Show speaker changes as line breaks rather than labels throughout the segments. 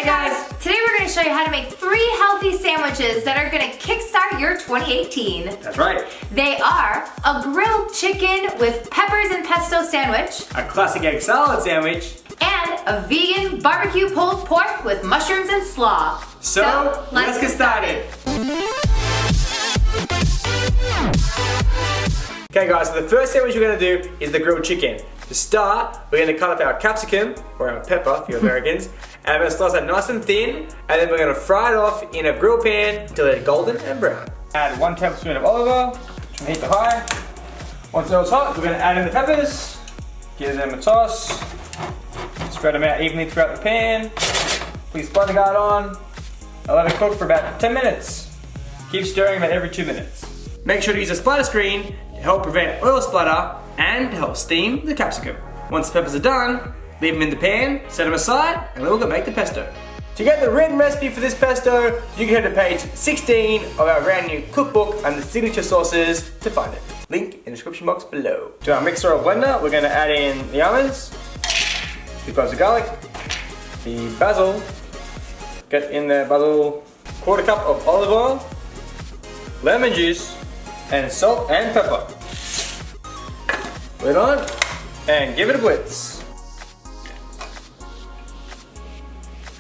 Hey guys, today we're going to show you how to make 3 healthy sandwiches that are going to kickstart your 2018.
That's right.
They are a grilled chicken with peppers and pesto sandwich,
A classic egg salad sandwich,
and a vegan barbecue pulled pork with mushrooms and slaw.
So let's get started. Okay guys, so the first sandwich we're going to do is the grilled chicken. To start, we're going to cut up our capsicum, or our pepper for you Americans, and we're going to slice that nice and thin, and then we're going to fry it off in a grill pan until they're golden and brown. Add 1 tablespoon of olive oil, heat to high. Once the oil's hot, we're going to add in the peppers, give them a toss, spread them out evenly throughout the pan, please splatter guard on, and let it cook for about 10 minutes. Keep stirring about every 2 minutes. Make sure to use a splatter screen to help prevent oil splatter and to help steam the capsicum. Once the peppers are done, leave them in the pan, set them aside, and then we'll go make the pesto. To get the written recipe for this pesto, you can head to page 16 of our brand new cookbook under signature sauces to find it. Link in the description box below. To our mixer or blender, we're going to add in the almonds, 2 cloves of garlic, the basil, get in the basil, 1/4 cup of olive oil, lemon juice, and salt and pepper. Put it on and give it a blitz.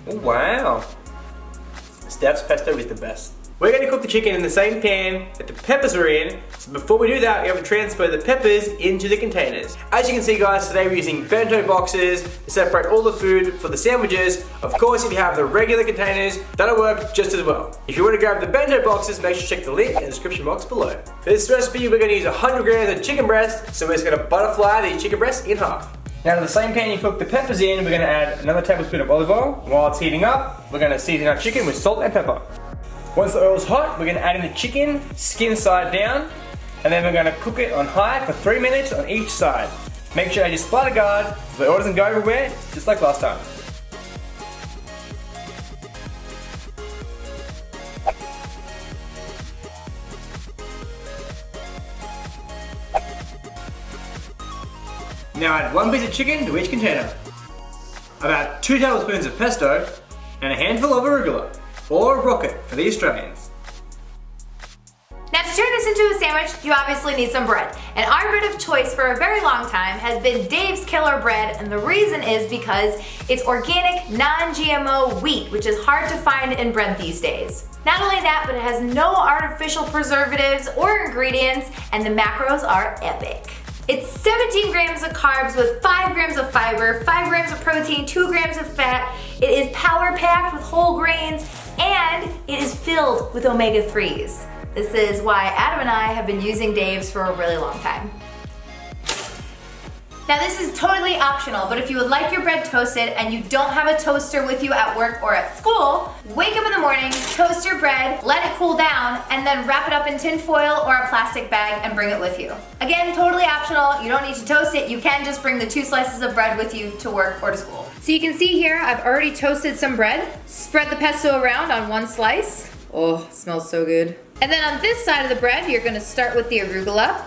Oh, wow. Steph's pesto is the best. We're going to cook the chicken in the same pan that the peppers are in, so before we do that, we have to transfer the peppers into the containers. As you can see guys, today we're using bento boxes to separate all the food for the sandwiches. Of course, if you have the regular containers, that'll work just as well. If you want to grab the bento boxes, make sure to check the link in the description box below. For this recipe, we're going to use 100 grams of chicken breast, so we're just going to butterfly these chicken breasts in half. Now to the same pan you cook the peppers in, we're going to add another tablespoon of olive oil. While it's heating up, we're going to season our chicken with salt and pepper. Once the oil's hot, we're going to add in the chicken, skin side down, and then we're going to cook it on high for 3 minutes on each side. Make sure you splatter guard so the oil doesn't go everywhere, just like last time. Now add 1 piece of chicken to each container, about 2 tablespoons of pesto, and a handful of arugula, or rocket for the Australians.
Now to turn this into a sandwich, you obviously need some bread. And our bread of choice for a very long time has been Dave's Killer Bread, and the reason is because it's organic, non-GMO wheat, which is hard to find in bread these days. Not only that, but it has no artificial preservatives or ingredients, and the macros are epic. It's 17 grams of carbs with 5 grams of fiber, 5 grams of protein, 2 grams of fat. It is power packed with whole grains, and it is filled with omega-3s. This is why Adam and I have been using Dave's for a really long time. Now this is totally optional, but if you would like your bread toasted and you don't have a toaster with you at work or at school, wake up in the morning, toast your bread, let it cool down, and then wrap it up in tin foil or a plastic bag and bring it with you. Again, totally optional. You don't need to toast it. You can just bring the 2 slices of bread with you to work or to school. So you can see here, I've already toasted some bread. Spread the pesto around on 1 slice. Oh, it smells so good. And then on this side of the bread, you're gonna start with the arugula,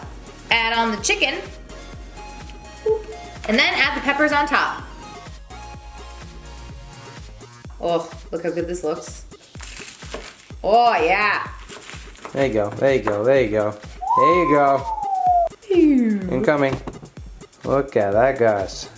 add on the chicken, and then add the peppers on top. Oh, look how good this looks. Oh yeah.
There you go, there you go, there you go. There you go. Incoming. Look at that, guys.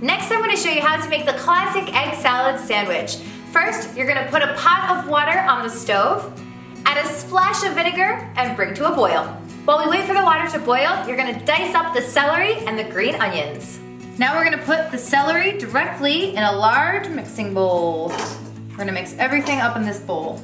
Next, I'm going to show you how to make the classic egg salad sandwich. First, you're going to put a pot of water on the stove, add a splash of vinegar, and bring to a boil. While we wait for the water to boil, you're going to dice up the celery and the green onions. Now we're going to put the celery directly in a large mixing bowl. We're going to mix everything up in this bowl.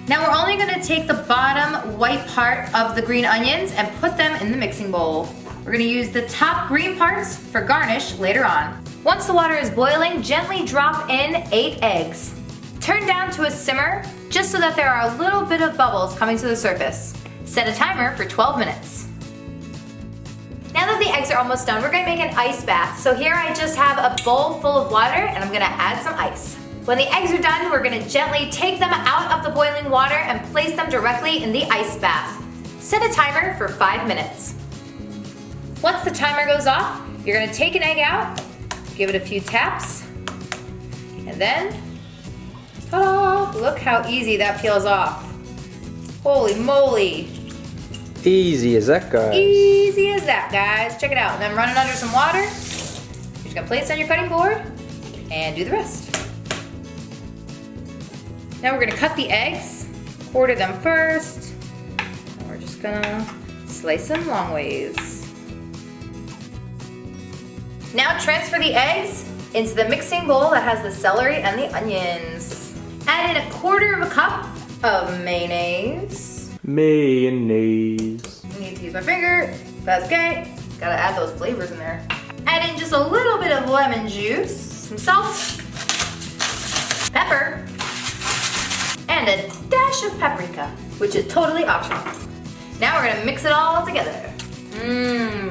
Now we're only going to take the bottom white part of the green onions and put them in the mixing bowl. We're going to use the top green parts for garnish later on. Once the water is boiling, gently drop in 8 eggs. Turn down to a simmer, just so that there are a little bit of bubbles coming to the surface. Set a timer for 12 minutes. Now that the eggs are almost done, we're going to make an ice bath. So here I just have a bowl full of water and I'm going to add some ice. When the eggs are done, we're going to gently take them out of the boiling water and place them directly in the ice bath. Set a timer for 5 minutes. Once the timer goes off, you're gonna take an egg out, give it a few taps, and then, ta-da! Look how easy that peels off. Holy moly.
Easy as that, guys.
Easy as that, guys. Check it out. And then run it under some water. You're just gonna place it on your cutting board and do the rest. Now we're gonna cut the eggs, quarter them first, and we're just gonna slice them long ways. Now transfer the eggs into the mixing bowl that has the celery and the onions. Add in 1/4 cup of mayonnaise.
Mayonnaise.
I need to use my finger, that's okay. Gotta add those flavors in there. Add in just a little bit of lemon juice, some salt, pepper, and a dash of paprika, which is totally optional. Now we're gonna mix it all together.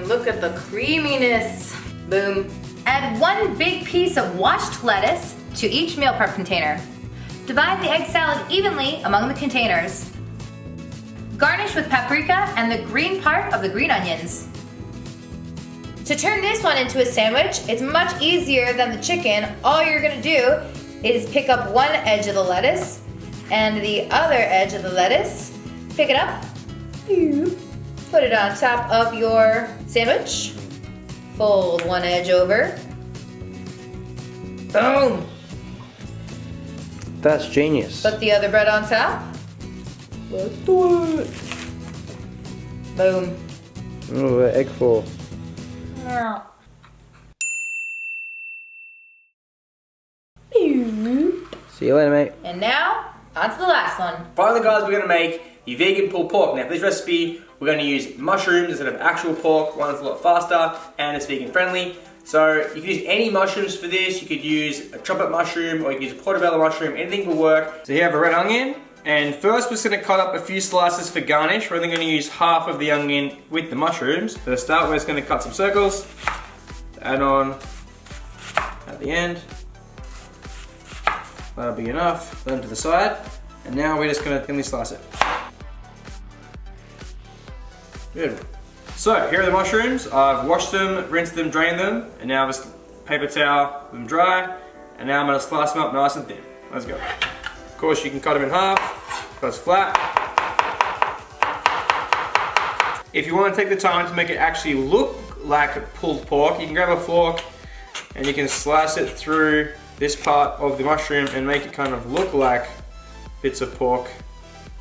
Look at the creaminess. Boom. Add 1 big piece of washed lettuce to each meal prep container. Divide the egg salad evenly among the containers. Garnish with paprika and the green part of the green onions. To turn this one into a sandwich, it's much easier than the chicken. All you're gonna do is pick up one edge of the lettuce and the other edge of the lettuce. Pick it up, put it on top of your sandwich. Fold one edge over. Boom!
That's genius.
Put the other bread on top.
Let's do it.
Boom.
Oh, egg full. See you later, mate.
And now, on to the last one.
Finally, guys, we're gonna make the vegan pulled pork. Now, for this recipe, we're gonna use mushrooms instead of actual pork. One is a lot faster and it's vegan friendly. So you can use any mushrooms for this. You could use a chopped mushroom or you can use a portobello mushroom. Anything will work. So here I have a red onion. And first we're just gonna cut up a few slices for garnish. We're only gonna use half of the onion with the mushrooms. So to start, we're just gonna cut some circles. Add on at the end. That'll be enough. Put them to the side. And now we're just gonna thinly slice it. Good. So here are the mushrooms. I've washed them, rinsed them, drained them, and now I've just paper towel them dry. And now I'm gonna slice them up nice and thin. Let's go. Of course, you can cut them in half, cut it flat. If you want to take the time to make it actually look like pulled pork, you can grab a fork and you can slice it through this part of the mushroom and make it kind of look like bits of pork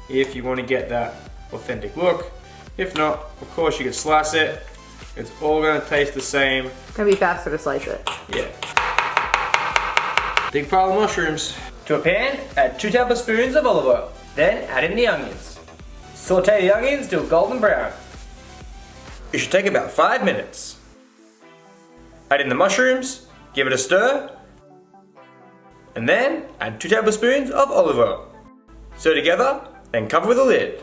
if you want to get that authentic look. If not, of course you can slice it. It's all going to taste the same.
It's gonna be faster to slice it.
Yeah. Big pile of mushrooms. To a pan, add 2 tablespoons of olive oil. Then add in the onions. Saute the onions till golden brown. It should take about 5 minutes. Add in the mushrooms, give it a stir, and then add 2 tablespoons of olive oil. Stir together, then cover with a lid.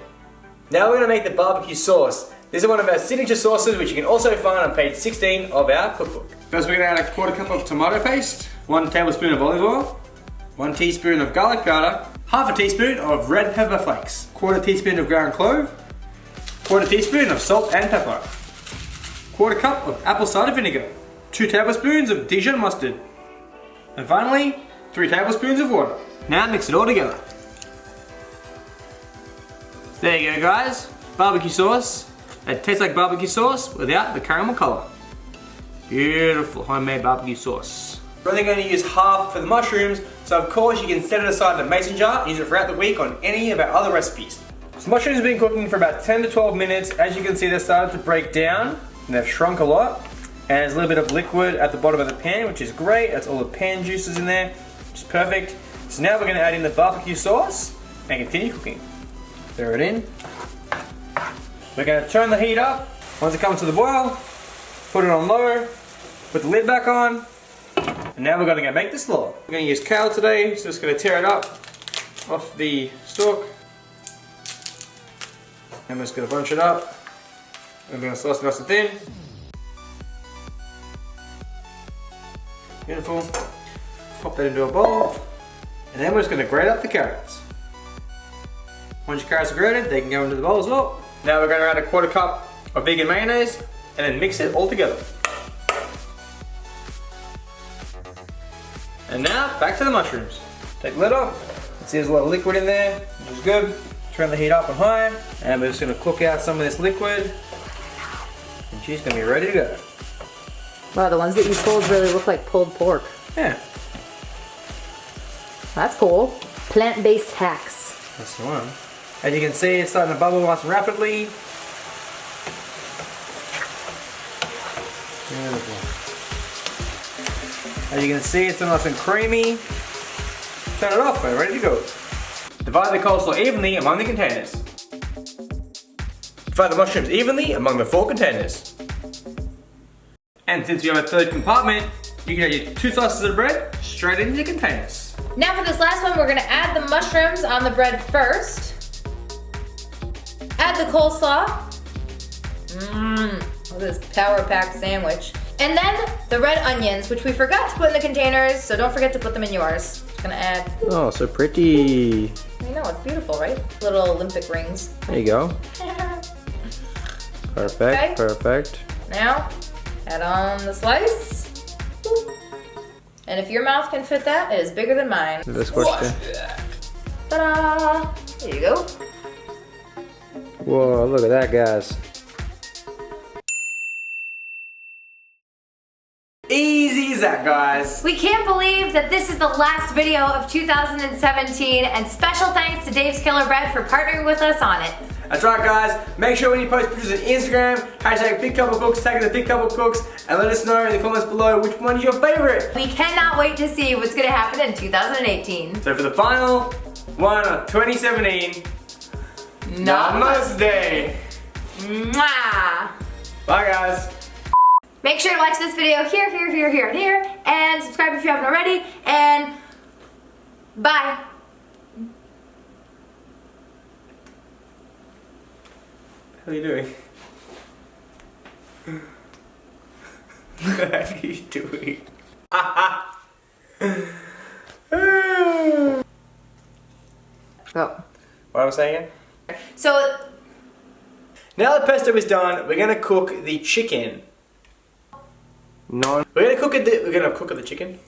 Now we're going to make the barbecue sauce. This is one of our signature sauces which you can also find on page 16 of our cookbook. First we're going to add a 1/4 cup of tomato paste, 1 tablespoon of olive oil, 1 teaspoon of garlic powder, half a teaspoon of red pepper flakes, 1/4 teaspoon of ground clove, 1/4 teaspoon of salt and pepper, 1/4 cup of apple cider vinegar, 2 tablespoons of Dijon mustard, and finally 3 tablespoons of water. Now mix it all together. There you go, guys, barbecue sauce. It tastes like barbecue sauce without the caramel color. Beautiful homemade barbecue sauce. We're only going to use half for the mushrooms, so of course you can set it aside in a mason jar and use it throughout the week on any of our other recipes. So mushrooms have been cooking for about 10 to 12 minutes. As you can see, they've started to break down and they've shrunk a lot. And there's a little bit of liquid at the bottom of the pan, which is great. That's all the pan juices in there, which is perfect. So now we're going to add in the barbecue sauce and continue cooking. Stir it in. We're going to turn the heat up. Once it comes to the boil, put it on low, put the lid back on, and now we're going to go make the slaw. We're going to use kale today, so just going to tear it up off the stalk. And we're just going to bunch it up. I'm going to slice it nice and thin. Beautiful. Pop that into a bowl. And then we're just going to grate up the carrots. Once your carrots are grated, they can go into the bowl as well. Now we're going to add a 1/4 cup of vegan mayonnaise. and then mix it all together. And now, back to the mushrooms. Take the lid off. See there's a lot of liquid in there, which is good. Turn the heat up and high, and we're just gonna cook out some of this liquid. And she's gonna be ready to go.
Wow, the ones that you pulled really look like pulled pork.
Yeah.
That's cool. Plant-based hacks.
That's the one. As you can see, it's starting to bubble nice and rapidly. Beautiful. As you can see, it's nice and creamy. Turn it off and ready to go. Divide the coleslaw evenly among the containers. Divide the mushrooms evenly among the 4 containers. And since you have a third compartment, you can add your 2 slices of bread straight into the containers.
Now for this last one, we're gonna add the mushrooms on the bread first. Add the coleslaw. Look at this power-packed sandwich. And then the red onions, which we forgot to put in the containers, so don't forget to put them in yours. Just gonna add.
Oh, so pretty.
I know, it's beautiful, right? Little Olympic rings.
There you go. Perfect,
Okay.
perfect.
Now, add on the slice. And if your mouth can fit that, it is bigger than mine.
This question.
Ta-da! There you go.
Whoa, look at that, guys. Easy as that, guys.
We can't believe that this is the last video of 2017, and special thanks to Dave's Killer Bread for partnering with us on it.
That's right, guys. Make sure when you post pictures on Instagram, hashtag #BigCoupleCooks, tag the BigCoupleCooks, and let us know in the comments below which one is your favorite.
We cannot wait to see what's gonna happen in 2018.
So for the final one of 2017, Namaste.
Mwah!
Bye, guys.
Make sure to watch this video here, and here, and subscribe if you haven't already, and bye.
What are you doing? What are you doing?
Oh.
What was I saying again?
So,
Now the pesto is done, we're gonna cook the chicken. We're gonna cook the chicken.